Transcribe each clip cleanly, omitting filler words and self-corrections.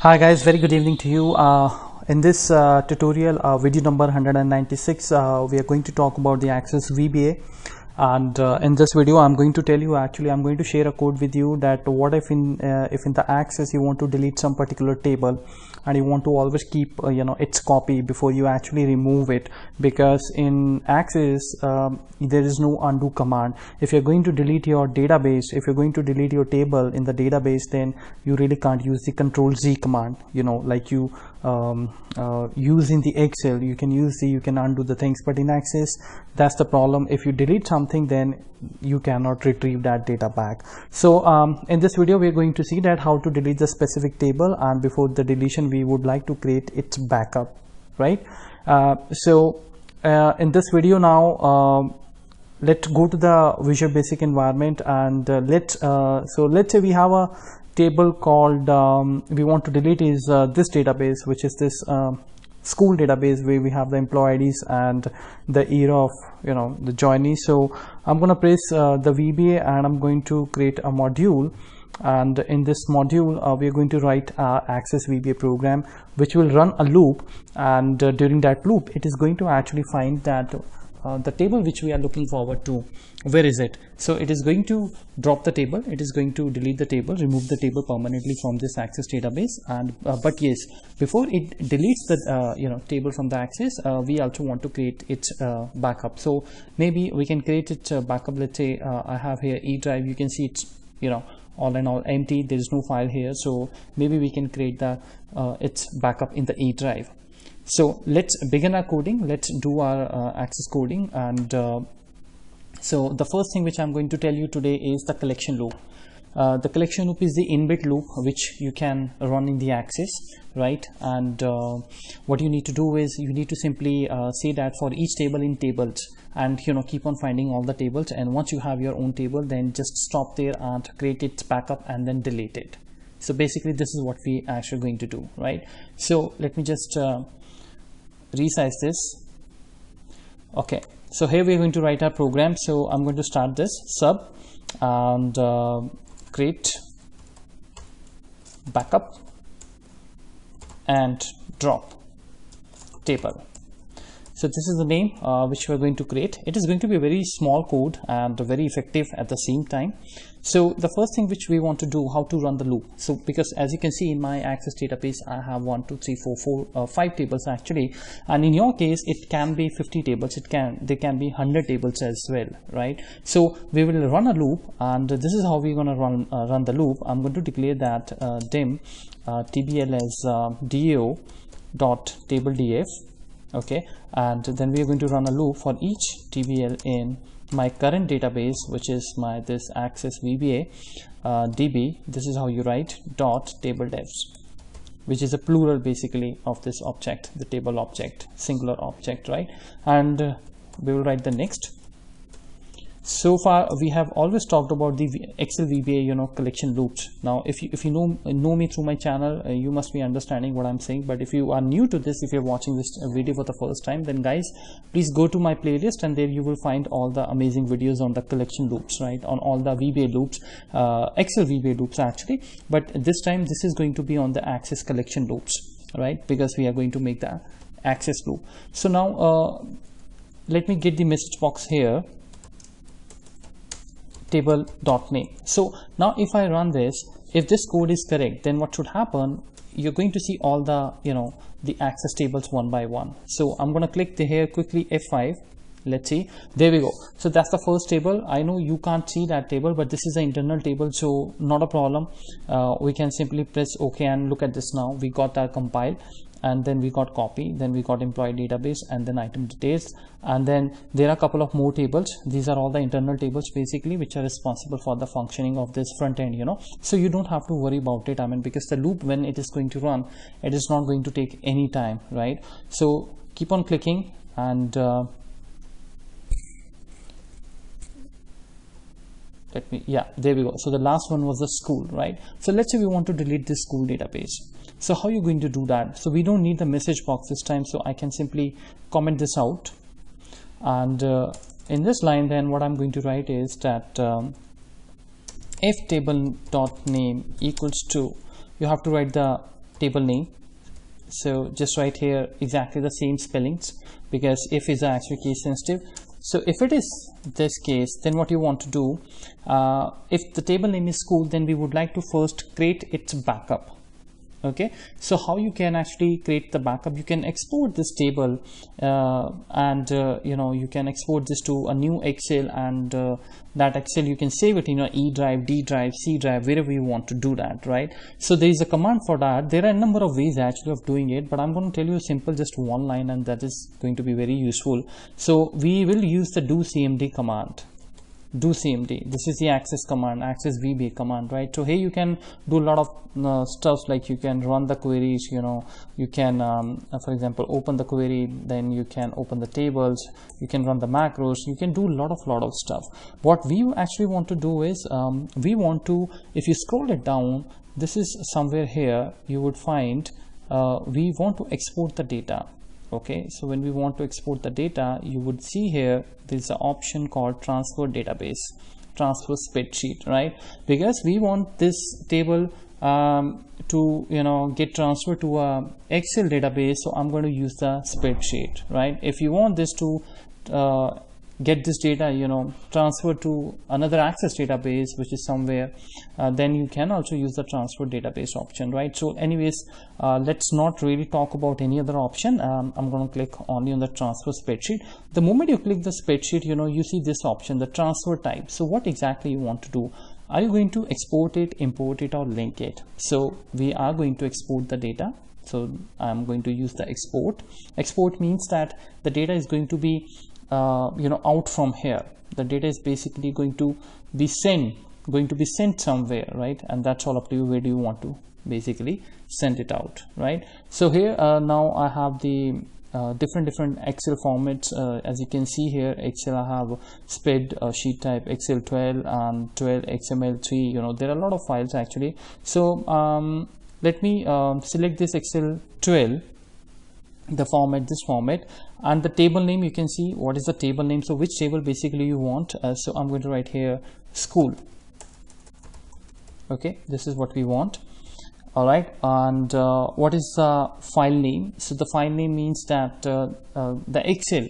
Hi guys, very good evening to you. In this tutorial, video number 196, we are going to talk about the Access VBA. And in this video, I'm going to tell you, actually, I'm going to share a code with you that what if in the Access you want to delete some particular table and you want to always keep its copy before you actually remove it, because in Access there is no undo command. If you're going to delete your database, if you're going to delete your table in the database, then you really can't use the Control Z command, like you use in the Excel. You can undo the things, but in Access that's the problem. If you delete something, then you cannot retrieve that data back. So in this video we're going to see that how to delete the specific table, and before the deletion we would like to create its backup, right? In this video now, let's go to the Visual Basic environment, and let's say we have a table called we want to delete is this database, which is this school database where we have the employee IDs and the year of the joinee. So I'm going to press the VBA and I'm going to create a module, and in this module we are going to write Access VBA program which will run a loop, and during that loop it is going to actually find that the table which we are looking forward to, where is it? So it is going to drop the table, it is going to delete the table, remove the table permanently from this Access database. And but yes, before it deletes the table from the Access, we also want to create its backup. So maybe we can create its backup. Let's say I have here E drive. You can see it's all in all empty, there is no file here. So maybe we can create the its backup in the E drive. So let's begin our coding. Let's do our Access coding. And so the first thing which I'm going to tell you today is the collection loop. The collection loop is the inbuilt loop which you can run in the Access, right? And what you need to do is you need to simply say that for each table in tables, and keep on finding all the tables, and once you have your own table, then just stop there and create its backup and then delete it. So basically this is what we are actually going to do, right? So let me just resize this. Okay, so here we are going to write our program. So I'm going to start this sub and create backup and drop table. So this is the name which we're going to create. It is going to be a very small code and very effective at the same time. So the first thing which we want to do, how to run the loop. So because as you can see in my Access database, I have 5 tables actually, and in your case it can be 50 tables. There can be 100 tables as well, right? So we will run a loop, and this is how we're going to run the loop. I'm going to declare that dim tbl as dao dot table df. Okay, and then we are going to run a loop for each tbl in my current database, which is this Access VBA db. This is how you write dot table devs, which is a plural basically of this object, the table object, singular object, right? And we will write the next. So far we have always talked about the Excel VBA collection loops. Now if you know me through my channel, you must be understanding what I'm saying. But if you are new to this, if you're watching this video for the first time, then guys, please go to my playlist, and there you will find all the amazing videos on the collection loops, right? On all the VBA loops, Excel VBA loops actually, but this time this is going to be on the Access collection loops, right? Because we are going to make the Access loop. So now let me get the message box here, table.name. So now if I run this, if this code is correct, then what should happen? You're going to see all the the Access tables one by one. So I'm going to click here quickly, F5. Let's see, there we go. So that's the first table. I know you can't see that table, but this is an internal table, so not a problem. We can simply press OK and look at this. Now we got our compile, and then we got copy, then we got employee database, and then item details, and then there are a couple of more tables. These are all the internal tables basically which are responsible for the functioning of this front end, so you don't have to worry about it. I mean, because the loop, when it is going to run, it is not going to take any time, right? So keep on clicking, and there we go. So the last one was the school, right? So let's say we want to delete this school database. So how are you going to do that? So we don't need the message box this time, so I can simply comment this out, and in this line then what I'm going to write is that if table.name equals to, you have to write the table name. So just write here exactly the same spellings, because if is actually case sensitive. So if it is this case, then what you want to do, if the table name is school, then we would like to first create its backup. Okay, so how you can actually create the backup? You can export this table and you can export this to a new Excel, and that Excel you can save it in your E drive, D drive, C drive, wherever you want to do that, right? So there is a command for that. There are a number of ways actually of doing it, but I'm going to tell you simple, just one line, and that is going to be very useful. So we will use the do cmd command. Do cmd, this is the access command, access VBA command, right? So here you can do a lot of stuff, like you can run the queries, you can for example open the query, then you can open the tables, you can run the macros, you can do a lot of stuff. What we actually want to do is we want to, if you scroll it down, this is somewhere here, you would find we want to export the data. Okay, so when we want to export the data, you would see here there's an option called transfer database, transfer spreadsheet, right? Because we want this table to get transferred to a Excel database, so I'm going to use the spreadsheet, right? If you want this to get this data transferred to another access database which is somewhere, then you can also use the transfer database option, right? So anyways, let's not really talk about any other option. I'm going to click only on the transfer spreadsheet. The moment you click the spreadsheet, you see this option, the transfer type. So what exactly you want to do? Are you going to export it, import it, or link it? So we are going to export the data. So I'm going to use the export. Export means that the data is going to be out from here. The data is basically going to be sent somewhere, right? And that's all up to you. Where do you want to basically send it out, right? So here now I have the different Excel formats. As you can see here, Excel, I have spread sheet type Excel 12 and 12 XML3. There are a lot of files actually. So let me select this Excel 12, the format, this format, and the table name. You can see what is the table name, so which table basically you want. So I'm going to write here school. Okay, this is what we want. All right, and what is the file name? So the file name means that the Excel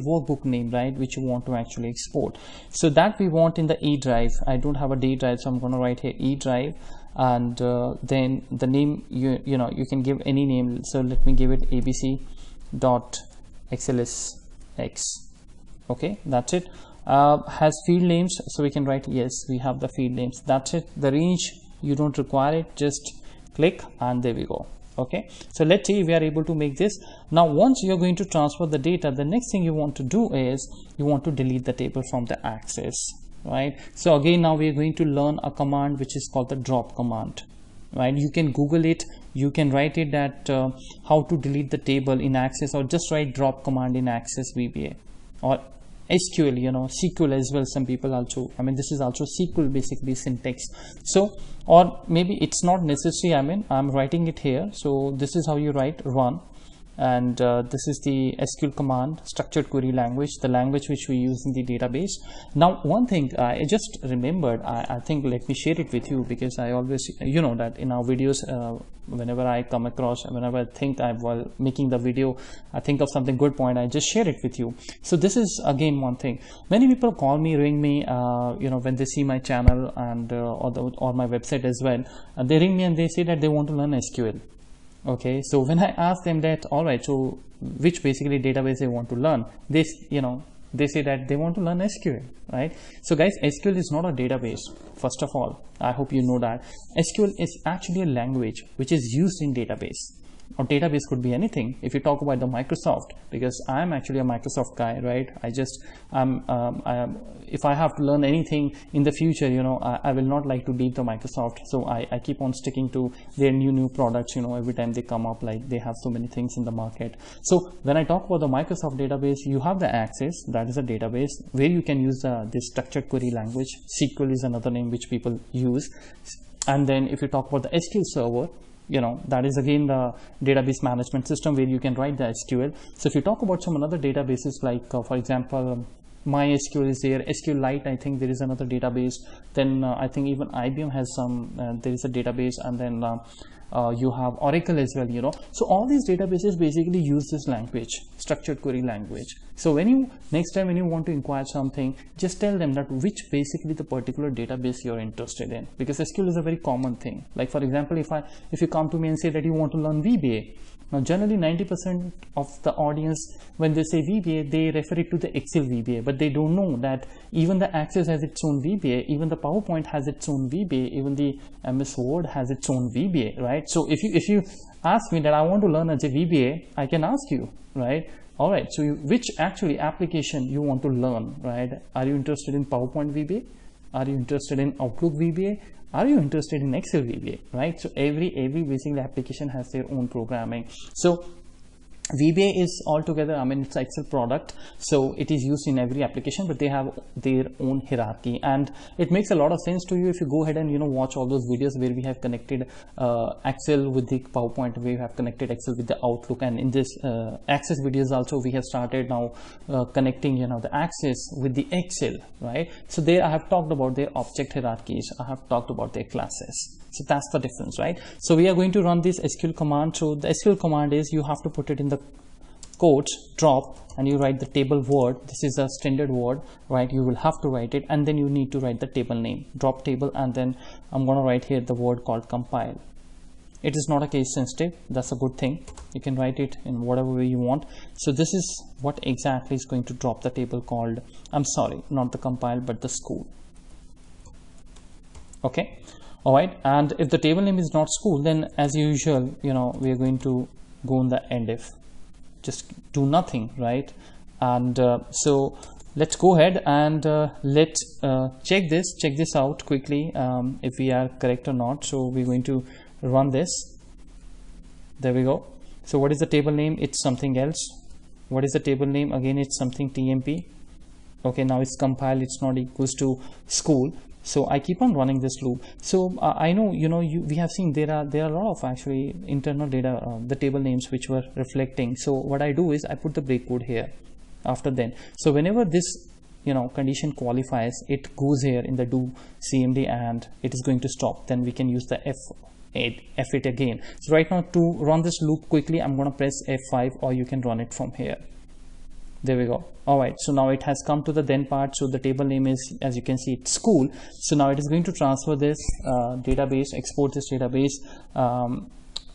workbook name, right, which you want to actually export. So that we want in the E drive. I don't have a D drive, so I'm going to write here E drive. And then the name, you can give any name. So let me give it abc.xlsx. okay, that's it. Has field names, so we can write yes, we have the field names. That's it. The range you don't require it, just click and there we go. Okay, so let's see if we are able to make this. Now once you're going to transfer the data, the next thing you want to do is you want to delete the table from the access, right? So again, now we are going to learn a command which is called the drop command, right? You can Google it, you can write it that how to delete the table in access, or just write drop command in access VBA, or SQL, SQL as well. Some people also, this is also SQL basically syntax. So, or maybe it's not necessary. I'm writing it here. So this is how you write run, and this is the SQL command, structured query language, the language which we use in the database. Now one thing I just remembered, I think let me share it with you, because I always, that in our videos, whenever I come across, whenever I think while making the video, I think of something good point, I just share it with you. So this is again one thing. Many people call me, ring me, when they see my channel and or my website as well, they ring me and they say that they want to learn SQL. Okay, so when I ask them that, all right, so which basically database they want to learn, they say that they want to learn SQL, right? So guys, SQL is not a database. First of all, I hope you know that SQL is actually a language which is used in database. Or database could be anything. If you talk about the Microsoft, because I'm actually a Microsoft guy, right? If I have to learn anything in the future, I will not like to leave the Microsoft. So I keep on sticking to their new products, every time they come up, like they have so many things in the market. So when I talk about the Microsoft database, you have the Access, that is a database where you can use this structured query language. SQL is another name which people use. And then if you talk about the SQL server, that is again the database management system where you can write the SQL. So if you talk about some other databases, like for example, MySQL is there, SQLite, I think there is another database. Then I think even IBM has some, there is a database, and then you have Oracle as well, you know. So all these databases basically use this language, structured query language. So when you next time when you want to inquire something, just tell them that which basically the particular database you're interested in, because SQL is a very common thing. Like for example, if you come to me and say that you want to learn VBA, now generally 90% of the audience, when they say VBA, they refer it to the Excel VBA, but they don't know that even the Access has its own VBA, even the PowerPoint has its own VBA, even the MS Word has its own VBA, right? So if you ask me that I want to learn a VBA, I can ask you, right? All right, so which actually application you want to learn, right? Are you interested in PowerPoint VBA? Are you interested in Outlook VBA? Are you interested in Excel VBA, right? So every basically application has their own programming. So VBA is altogether, I mean, it's an Excel product, so it is used in every application, but they have their own hierarchy, and it makes a lot of sense to you if you go ahead and, you know, watch all those videos where we have connected Excel with the PowerPoint, we have connected Excel with the Outlook, and in this Access videos also we have started now connecting, you know, the Access with the Excel, right? So there I have talked about their object hierarchies, I have talked about their classes. So that's the difference, right? So we are going to run this SQL command. So the SQL command is you have to put it in the quotes, drop, and you write the table word. This is a standard word, right? You will have to write it, and then you need to write the table name, drop table, and then I'm going to write here the word called compile. It is not a case sensitive. That's a good thing. You can write it in whatever way you want. So this is what exactly is going to drop the table called, I'm sorry, not the compile, but the school. Okay. All right, and if the table name is not school, then as usual, you know, we are going to go on the end if, just do nothing, right? And so let's go ahead and let's check this out quickly, if we are correct or not. So we're going to run this. There we go. So what is the table name? It's something else. What is the table name? Again, it's something TMP. Okay, now it's compile, it's not equals to school. So I keep on running this loop. So I know, you know, we have seen there are a lot of actually internal data, the table names which were reflecting. So what I do is I put the breakcode here after then. So whenever this, you know, condition qualifies, it goes here in the do cmd and it is going to stop. Then we can use the F8 again. So right now to run this loop quickly, I'm going to press F5, or you can run it from here. There we go. All right, so now it has come to the then part. So the table name is, as you can see, it's school. So now it is going to transfer this database, export this database,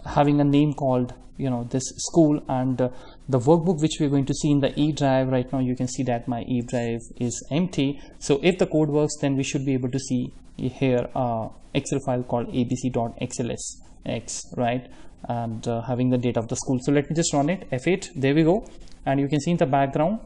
having a name called, you know, this school, and the workbook which we're going to see in the E drive. Right now you can see that my E drive is empty. So if the code works, then we should be able to see here Excel file called abc.xlsx, right? And having the data of the school. So let me just run it, F8. There we go. And you can see in the background,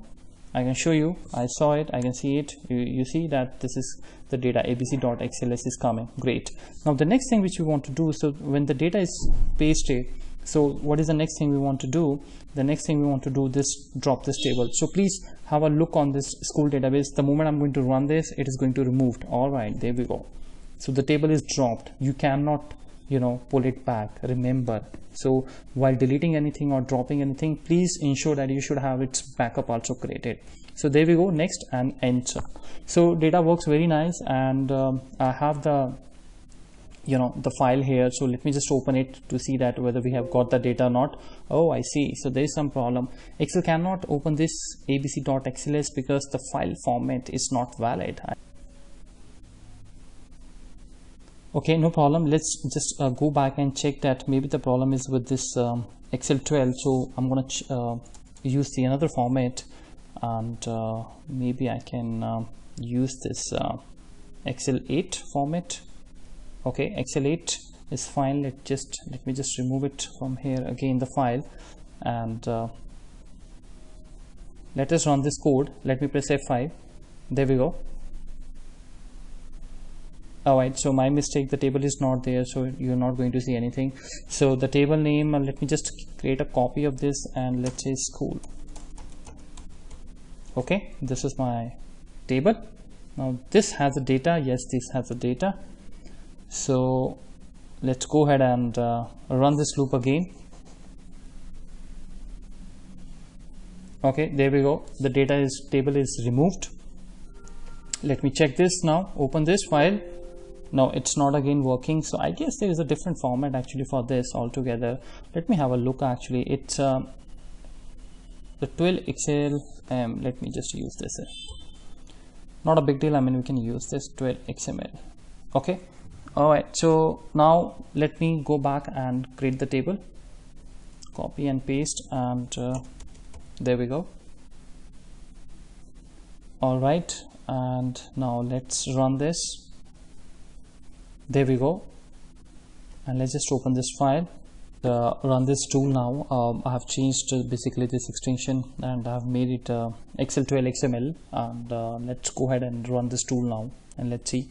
I can show you, I saw it, I can see it. You see that this is the data, abc.xls is coming. Great. Now the next thing which we want to do, so when the data is pasted, so what is the next thing we want to do? The next thing we want to do this, drop this table. So please have a look on this school database. The moment I'm going to run this, it is going to remove. All right, there we go. So the table is dropped. You cannot, you know, pull it back, remember. So while deleting anything or dropping anything, please ensure that you should have its backup also created. So there we go, next, and enter. So data works very nice, and I have the, you know, the file here. So let me just open it to see that whether we have got the data or not. Oh, I see. So there is some problem. Excel cannot open this abc.xls because the file format is not valid. Okay, no problem. Let's just go back and check that maybe the problem is with this Excel 12. So I'm going to use the another format, and maybe I can use this Excel 8 format. Okay, Excel 8 is fine. Let me just remove it from here again, the file, and let us run this code. Let me press F5. There we go. All right, so my mistake, the table is not there, so you're not going to see anything. So the table name, let me just create a copy of this, and let's say school. Okay, this is my table. Now this has the data. Yes, this has the data. So let's go ahead and run this loop again. Okay, there we go. The table is removed. Let me check this now. Open this file. no, it's not again working. So I guess there is a different format actually for this altogether. Let me have a look. Actually, it's the 12xl. Let me just use this. Not a big deal. I mean, we can use this 12xml. Okay. All right. So now let me go back and create the table. Copy and paste, and there we go. All right. And now let's run this. There we go. And let's just open this file. Run this tool now. I have changed basically this extension, and I have made it XL12XML. And let's go ahead and run this tool now, and let's see.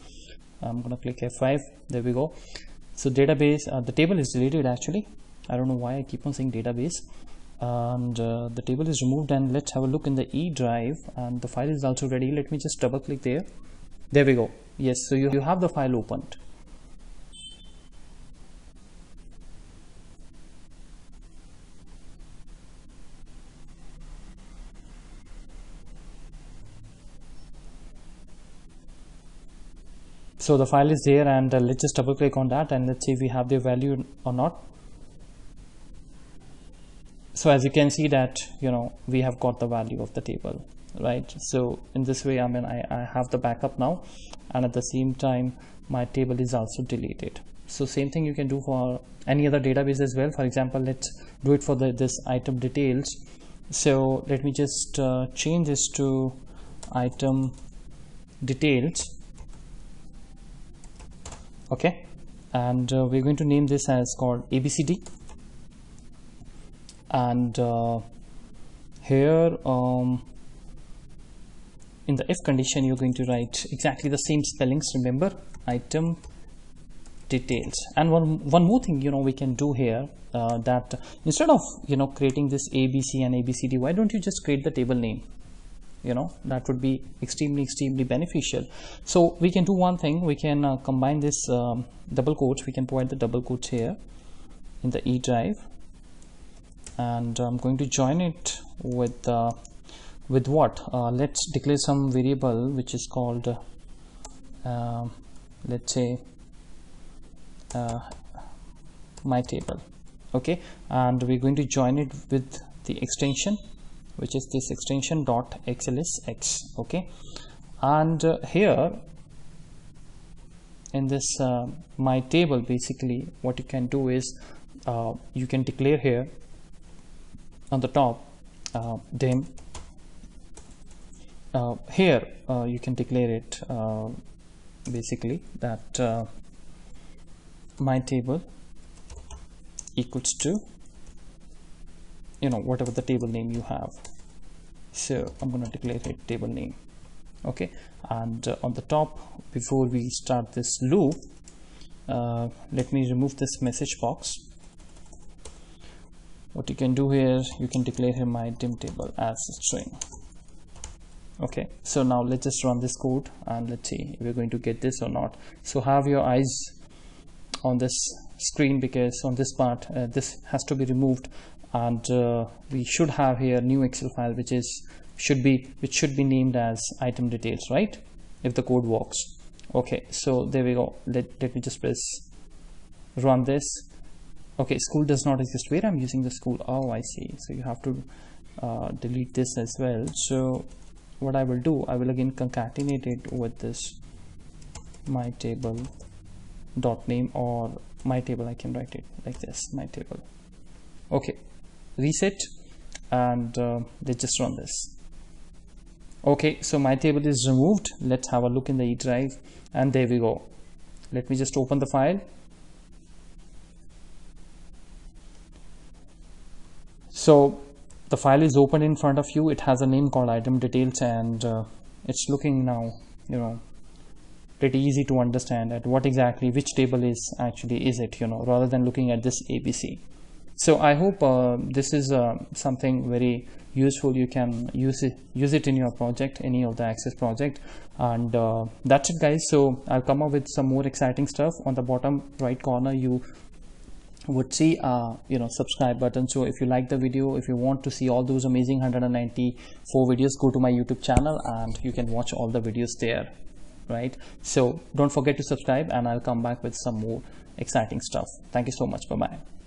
I'm gonna click F5. There we go. So database, the table is deleted actually. I don't know why I keep on saying database. And the table is removed, and let's have a look in the E drive, and the file is also ready. Let me just double click there. There we go. Yes, so you have the file opened. So the file is there, and let's just double click on that, and let's see if we have the value or not. So as you can see that, you know, we have got the value of the table, right? So in this way, I mean, I have the backup now, and at the same time my table is also deleted. So same thing you can do for any other database as well. For example, let's do it for this item details. So let me just change this to item details. Okay, and we're going to name this as called ABCD. And here in the if condition, you're going to write exactly the same spellings. Remember, item details. And one more thing, you know, we can do here, that instead of, you know, creating this ABC and ABCD, why don't you just create the table name? You know, that would be extremely beneficial. So we can do one thing. We can combine this double quotes. We can provide the double quotes here in the E drive. And I'm going to join it with what? Let's declare some variable which is called let's say my table. Okay, and we're going to join it with the extension, which is this extension .xlsx. Okay, and here in this my table, basically what you can do is you can declare here on the top dim. Here you can declare it basically that my table equals to, you know, whatever the table name you have. So I'm going to declare it table name. Okay, and on the top, before we start this loop, let me remove this message box. What you can do here, you can declare here my dim table as a string. Okay, so now let's just run this code, and let's see if we're going to get this or not. So have your eyes on this screen, because on this part this has to be removed, and we should have here new Excel file which should be named as item details, right? If the code works. Okay, so there we go. Let me just press run this. Okay, school does not exist. Where I'm using the school? Oh, I see. So you have to delete this as well. So what I will do, I will again concatenate it with this my table dot name, or my table. I can write it like this, my table. Okay, reset, and let's just run this. Okay, so my table is removed. Let's have a look in the E drive, and there we go. Let me just open the file. So the file is open in front of you. It has a name called item details, and it's looking now, you know, pretty easy to understand at what exactly which table is it, you know, rather than looking at this ABC. So I hope this is something very useful. You can use it in your project, any of the Access project, and that's it, guys. So I'll come up with some more exciting stuff. On the bottom right corner you would see you know, subscribe button. So if you like the video, if you want to see all those amazing 194 videos, go to my YouTube channel and you can watch all the videos there. right? So don't forget to subscribe, and I'll come back with some more exciting stuff. Thank you so much. Bye bye.